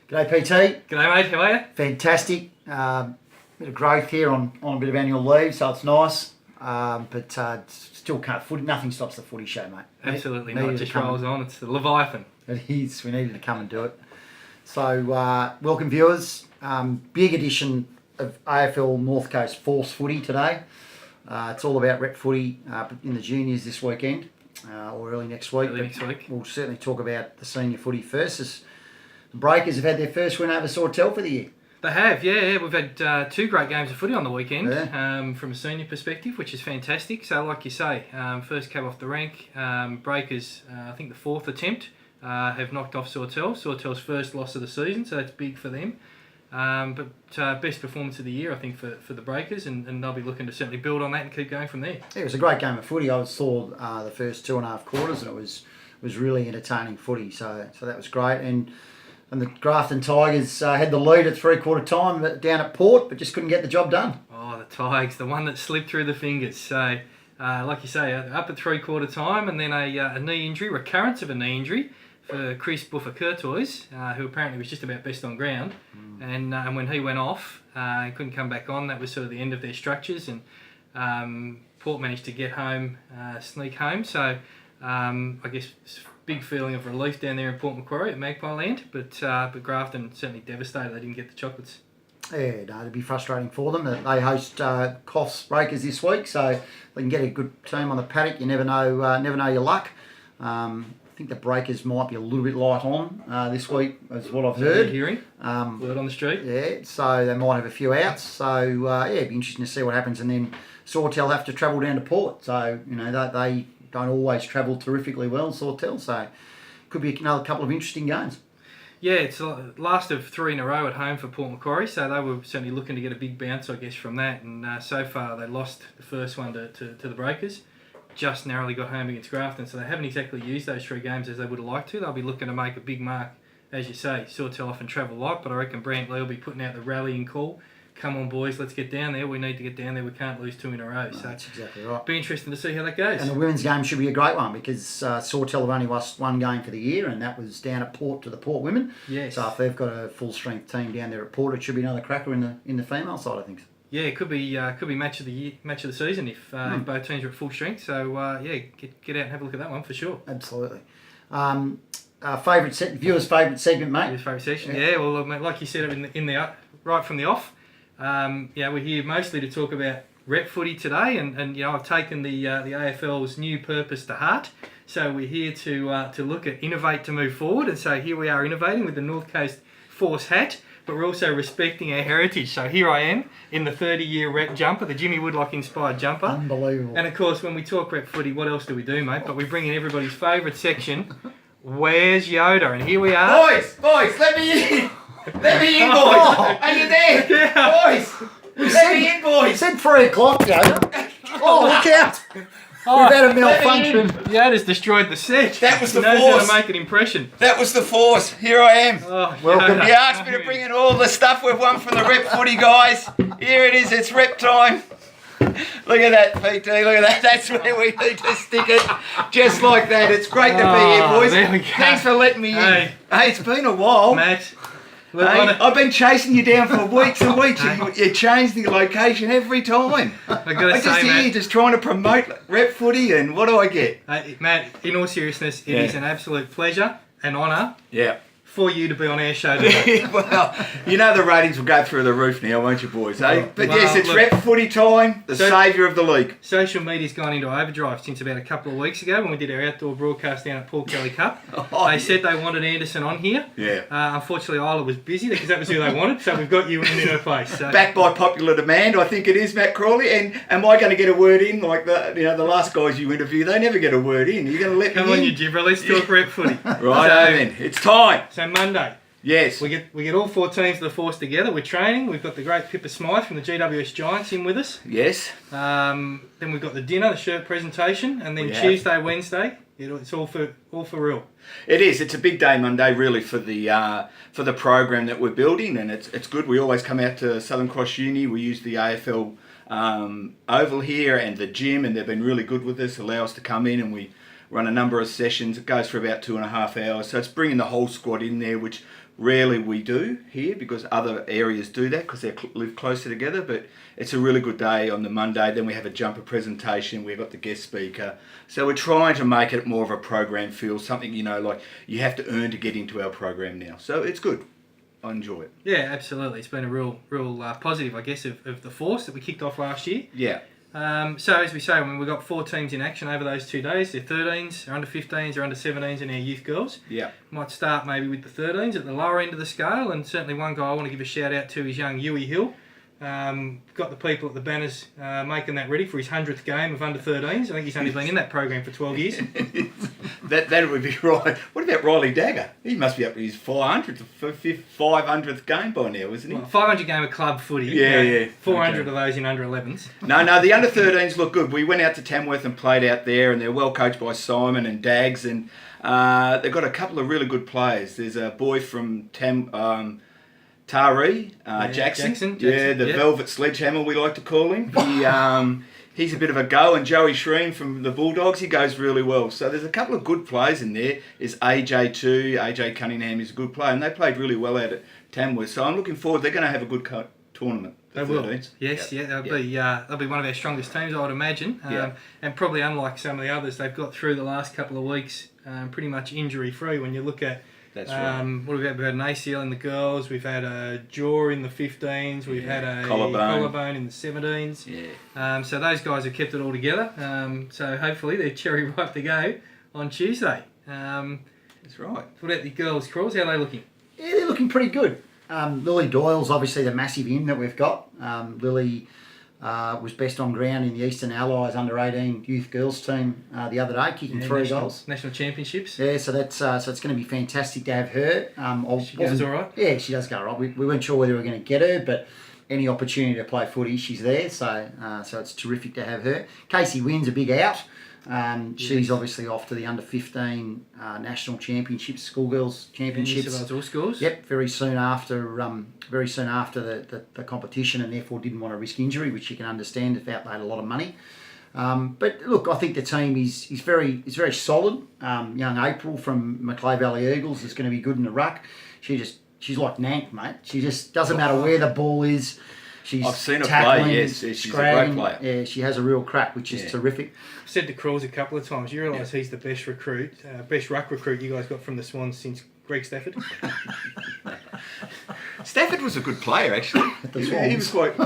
G'day PT. G'day mate, how are you? Fantastic. Bit of growth here on a bit of annual leave, so it's nice. Still can't footy. Nothing stops the footy show, mate. Absolutely not. It just rolls on. It's the Leviathan. It is. We needed to come and do it. So welcome viewers. Big edition of AFL North Coast Force Footy today. It's all about rep footy in the juniors this weekend or early next week. We'll certainly talk about the senior footy first. As the Breakers have had their first win over Sawtell for the year. They have, yeah. We've had two great games of footy on the weekend from a senior perspective, which is fantastic. So like you say, first cab off the rank. Breakers, I think the fourth attempt, have knocked off Sawtell. Sawtell's first loss of the season, so that's big for them. Best performance of the year, I think, for the Breakers, and they'll be looking to certainly build on that and keep going from there. Yeah, it was a great game of footy. I saw the first 2.5 quarters, and it was really entertaining footy. So that was great. And the Grafton Tigers had the lead at 3/4 time down at Port, but just couldn't get the job done. Oh, the Tigers, the one that slipped through the fingers. So, like you say, up at 3/4 time, and then a knee injury, recurrence of a knee injury for Chris Buffer-Curtois, who apparently was just about best on ground. And when he went off, couldn't come back on. That was sort of the end of their structures, and Port managed to get home, sneak home. So, I guess big feeling of relief down there in Port Macquarie at Magpie Land, but Grafton certainly devastated they didn't get the chocolates. Yeah, no, it'd be frustrating for them. They host Coffs Breakers this week, so they can get a good team on the paddock. You never know your luck. I think the Breakers might be a little bit light on this week, is what I've heard. Hearing word on the street. Yeah, so they might have a few outs. So it'd be interesting to see what happens. And then Sawtell have to travel down to Port, so they don't always travel terrifically well, Sawtell. So could be another couple of interesting games. Yeah, it's the last of 3 in a row at home for Port Macquarie, so they were certainly looking to get a big bounce, I guess, from that. And so far they lost the first one to the Breakers. Just narrowly got home against Grafton, so they haven't exactly used those 3 games as they would have liked to. They'll be looking to make a big mark, as you say. Sawtell often travel light, but I reckon Brant Lee will be putting out the rallying call. Come on, boys, let's get down there. We need to get down there. We can't lose 2 in a row. No, so that's exactly right. Be interesting to see how that goes. And the women's game should be a great one because Sawtell have only lost 1 game for the year, and that was down at Port to the Port women. Yes. So if they've got a full strength team down there at Port, it should be another cracker in the female side of things. Yeah, it could be match of the year, match of the season if both teams are at full strength. So get out and have a look at that one for sure. Absolutely. Viewers' favourite segment, mate. Viewers' favourite section. Yeah. Well, like you said in the right from the off. We're here mostly to talk about rep footy today, and I've taken the AFL's new purpose to heart. So we're here to look at innovate to move forward, and so here we are innovating with the North Coast Force hat. But we're also respecting our heritage. So here I am in the 30-year rep jumper, the Jimmy Woodlock-inspired jumper. Unbelievable. And, of course, when we talk rep footy, what else do we do, mate? But we bring in everybody's favourite section, Where's Yoda? And here we are. Boys, let me in. Let me in, boys. Are you there? Yeah. Boys, let me in, boys. It said 3 o'clock, Yoda. Oh, look out. We've had a malfunction. Yoda's destroyed the set. That was the He knows force. how to make an impression. That was the force. Here I am. Oh, Welcome. Yoda. You asked me to bring in all the stuff we've won from the rep footy guys. Here it is. It's rep time. Look at that, PT. Look at that. That's where we need to stick it. Just like that. It's great to be here, boys. There we go. Thanks for letting me in. Hey. Hey, it's been a while. Matt. Hey, I've been chasing you down for weeks and weeks. You change the location every time. I I'm just here just trying to promote rep footy, and what do I get? Matt, in all seriousness, it is an absolute pleasure and honour Yeah. for you to be on our show today. Well, you know the ratings will go through the roof now, won't you, boys? Eh? But Well, yes, it's look, rep footy time, the saviour of the league. Social media's gone into overdrive since about a couple of weeks ago when we did our outdoor broadcast down at Paul Kelly Cup. They said they wanted Anderson on here. Yeah. Unfortunately, Isla was busy because that was who they wanted, so we've got you in her place. So. Back by popular demand, I think it is, Matt Crawley. And am I going to get a word in like the last guys you interview? They never get a word in. You're going to let Come me on, in? you gibber. Let's talk rep footy. Right, then. It's time. So Monday. Yes. We get all 4 teams of the Force together. We're training. We've got the great Pippa Smythe from the GWS Giants in with us. Yes. Then we've got the dinner, the shirt presentation, and then We have. Tuesday, Wednesday, it's all for real. It is. It's a big day Monday, really, for the program that we're building, and it's good. We always come out to Southern Cross Uni. We use the AFL oval here and the gym, and they've been really good with us. Allow us to come in, and we run a number of sessions. It goes for about 2.5 hours. So it's bringing the whole squad in there, which Rarely we do here because other areas do that because they live closer together, but it's a really good day on the Monday. Then we have a jumper presentation. We've got the guest speaker. So we're trying to make it more of a program feel, something, like you have to earn to get into our program now. So it's good. I enjoy it. Yeah, absolutely. It's been a real positive, I guess, of the force that we kicked off last year. Yeah. So as we say, we've got 4 teams in action over those 2 days. They're 13s, they're under 15s, they're under 17s, and our youth girls. Yeah. Might start maybe with the 13s at the lower end of the scale, and certainly one guy I want to give a shout out to is young Yui Hill. Got the people at the banners making that ready for his 100th game of under 13s. I think he's only been in that program for 12 years. that would be right. What about Riley Dagger? He must be up to his 500th game by now, isn't he? Well, 500 game of club footy. Yeah. 400 Okay. of those in under 11s. No, the under 13s look good. We went out to Tamworth and played out there, and they're well coached by Simon and Dags, and they've got a couple of really good players. There's a boy from Taree, Jackson. Yeah, the Velvet Sledgehammer, we like to call him. He's a bit of a go, and Joey Shreen from the Bulldogs, he goes really well. So there's a couple of good players in there. There's AJ too. AJ Cunningham is a good player, and they played really well out at Tamworth. So I'm looking forward. They're going to have a good tournament. They will. Yes, they'll be one of our strongest teams, I would imagine. And probably unlike some of the others, they've got through the last couple of weeks pretty much injury free. When you look at That's right. What have we had? We've had an ACL in the girls. We've had a jaw in the 15s. We've had a collarbone in the 17s. Yeah. So those guys have kept it all together. So hopefully they're cherry ripe to go on Tuesday. That's right. What about the girls, Crawls? How are they looking? Yeah, they're looking pretty good. Lily Doyle's obviously the massive in that we've got. Lily was best on ground in the Eastern Allies under 18 youth girls team the other day, kicking 3 goals. National championships. Yeah, so it's going to be fantastic to have her. She goes all right. Yeah, she does go all right. We weren't sure whether we were going to get her, but any opportunity to play footy, she's there. So it's terrific to have her. Casey Wynn's a big out. She's obviously off to the under 15 national championships, schoolgirls championships. All schools. Yep, very soon after the competition, and therefore didn't want to risk injury, which you can understand if outlaid a lot of money. But look, I think the team is very solid. Young April from Macleay Valley Eagles is going to be good in the ruck. She's like Nank, mate. She just doesn't matter where the ball is. I've seen her tackling, play, yes. She's a great player. Yeah, she has a real crack, which is terrific. I've said to Crawls a couple of times, you realise he's the best best ruck recruit you guys got from the Swans since Greg Stafford? Stafford was a good player, actually. He was quite...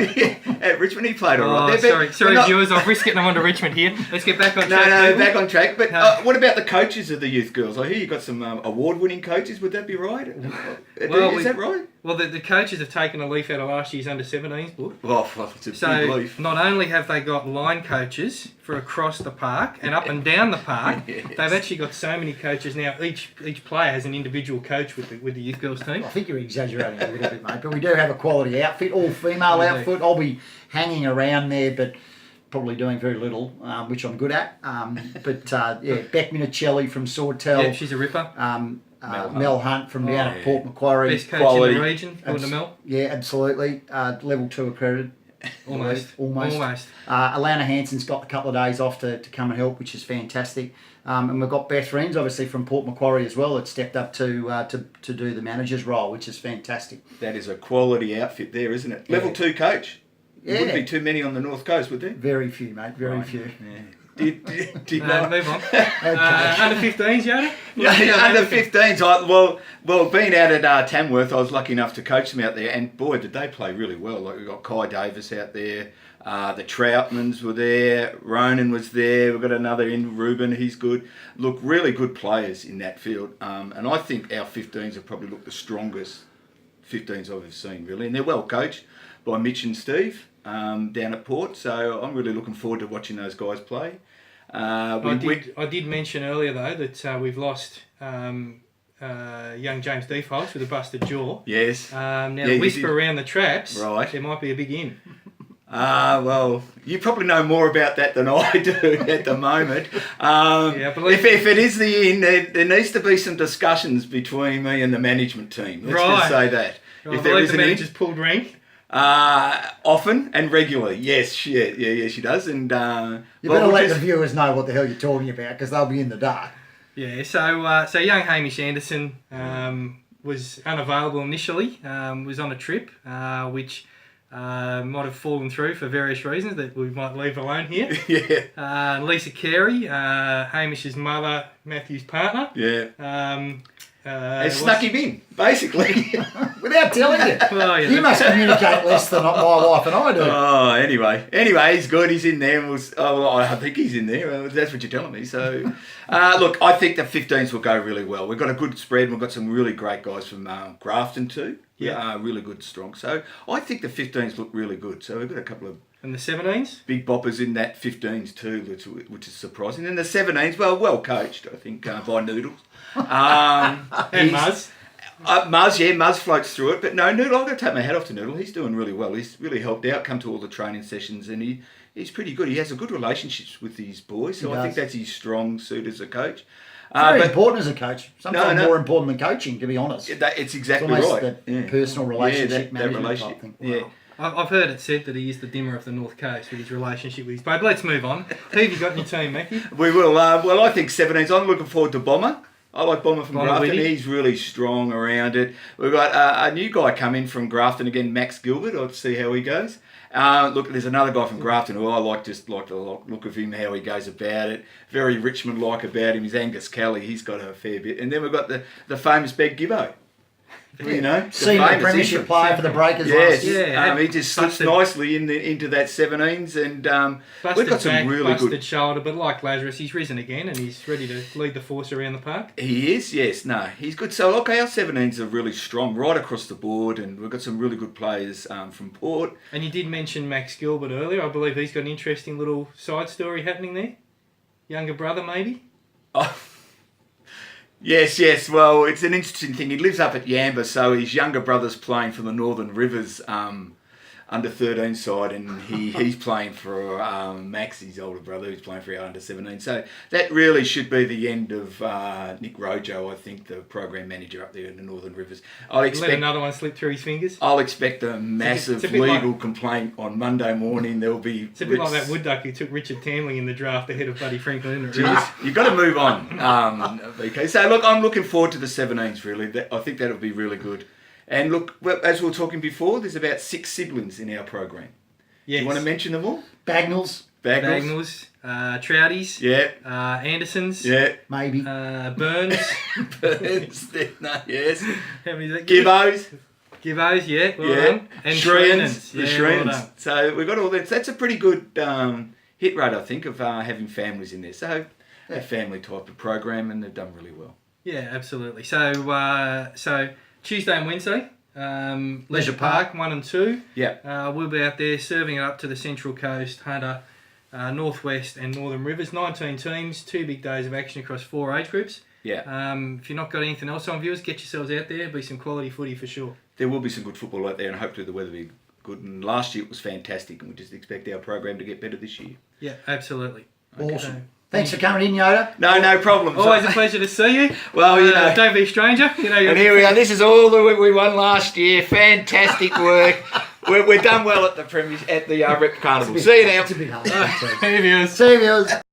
at Richmond, he played all right. Sorry, viewers, I've risked getting them onto Richmond here. Let's get back on track. No, back on track. But what about the coaches of the youth girls? I hear you got some award-winning coaches. Would that be right? Is that right? Well, the coaches have taken a leaf out of last year's under-17s book. Well, it's a big leaf. Not only have they got line coaches for across the park and up and down the park, yes. They've actually got so many coaches now. Each player has an individual coach with the youth girls team. I think you're exaggerating a little bit, mate. But we do have a quality outfit, all-female outfit. I'll be hanging around there, but probably doing very little, which I'm good at. Beck Minicelli from Swordtail. Yeah, she's a ripper. Mel Hunt from down at Port Macquarie. Best coach in the region, according to Mel. Yeah, absolutely. Level 2 accredited. Almost. Alana Hanson's got a couple of days off to come and help, which is fantastic. And we've got Beth Friends, obviously, from Port Macquarie as well, that stepped up to do the manager's role, which is fantastic. That is a quality outfit there, isn't it? Level 2 coach. Yeah. There wouldn't be too many on the North Coast, would there? Very few, mate. Very few. Yeah. Did move on. Okay. Under 15s, Yoda? Yeah, under 15s. Well, being out at Tamworth, I was lucky enough to coach them out there, and boy, did they play really well. Like we got Kai Davis out there, the Troutmans were there, Ronan was there. We've got another in Ruben, he's good. Look, really good players in that field, and I think our 15s have probably looked the strongest 15s I've ever seen, really, and they're well coached by Mitch and Steve down at Port. So I'm really looking forward to watching those guys play. I did mention earlier though that we've lost young James Defaults with a busted jaw. Yes. The whisper around the traps, right, there might be a big in. Well, you probably know more about that than I do at the moment. If it is the in, there needs to be some discussions between me and the management team. Let's just say that. If there is the manager's pulled rank. Often and regularly, yes, she does, and you better let the viewers know what the hell you're talking about because they'll be in the dark. Yeah, so young Hamish Anderson, was unavailable initially, was on a trip, which might have fallen through for various reasons that we might leave alone here. Yeah. Lisa Carey, Hamish's mother, Matthew's partner. Yeah. It snuck him in, basically. Without telling you. Well, yeah, You must communicate less than my wife and I do. Oh, anyway, he's good. He's in there. I think he's in there. Well, that's what you're telling me. So, look, I think the 15s will go really well. We've got a good spread. We've got some really great guys from Grafton too. Yeah. Really good, strong. So I think the 15s look really good. So we've got a couple of And the 17s? big boppers in that 15s too, which is surprising. And the 17s, well coached, I think, by Noodles. And Muzz. Muzz floats through it. But no, Noodle, I've got to take my hat off to Noodle. He's doing really well. He's really helped out, come to all the training sessions, and he's pretty good. He has a good relationships with his boys, so I think that's his strong suit as a coach. Very important as a coach. Sometimes No. more important than coaching, to be honest. It's exactly it's almost right. that personal relationship that management relationship. type thing. Yeah. I've heard it said that he is the dimmer of the North Coast with his relationship with his babe. Let's move on. Who have you got in your team, Mackie? We will. Well, I think 17s. I'm looking forward to Bomber. I like Bomber from Grafton. Whitty. He's really strong around it. We've got a new guy come in from Grafton again, Max Gilbert. I'll see how he goes. Look, there's another guy from Grafton who I like the look of him, how he goes about it. Very Richmond-like about him. He's Angus Kelly. He's got a fair bit. And then we've got the famous Beg Gibbo. You know, Senior premiership player for the Breakers last year. Yeah, he just slips nicely into that 17s, and we've got some really busted good. shoulder, but like Lazarus, he's risen again and he's ready to lead the force around the park. He is, yes, no, he's good. So, okay, our 17s are really strong right across the board, and we've got some really good players from Port. And you did mention Max Gilbert earlier. I believe he's got an interesting little side story happening there. Younger brother, maybe? Oh. Yes. Well, it's an interesting thing. He lives up at Yamba, so his younger brother's playing for the Northern Rivers under 13 side, and he's playing for Max, his older brother, who's playing for our under 17. So that really should be the end of Nick Rojo, I think, the program manager up there in the Northern Rivers. Let another one slip through his fingers. I'll expect a massive legal complaint on Monday morning. There'll be. It's a bit like that wood duck who took Richard Tamling in the draft ahead of Buddy Franklin. You've got to move on, VK. So look, I'm looking forward to the 17s. Really, I think that'll be really good. And look, as we were talking before, there's about 6 siblings in our program. Yes. You want to mention them all? Bagnalls. Trouties. Yeah. Andersons. Yeah. Maybe. Burns. Burns. No, yes. How many is that? Gibbos. Yeah. Well Yeah. done. And Shreens. The Yeah, Shreens. well done. So we've got all that. That's a pretty good hit rate, I think, of having families in there. So a family type of program, and they've done really well. Yeah, absolutely. So Tuesday and Wednesday, Leisure Park 1 and 2. Yeah. We'll be out there serving it up to the Central Coast, Hunter, Northwest and Northern Rivers. 19 teams, 2 big days of action across 4 age groups. Yeah. If you've not got anything else on, viewers, get yourselves out there. There'll be some quality footy for sure. There will be some good football out there, and hopefully the weather will be good. And last year it was fantastic, and we just expect our program to get better this year. Yeah, absolutely. Awesome. Okay. Thanks for coming in, Yoda. No problem. Always a pleasure to see you. Well, you know. Don't be a stranger. You know. And here we are. This is all that we won last year. Fantastic work. We're done well at the Rep Carnival. See you now. It's a bit hard. Hey, viewers. See you, viewers.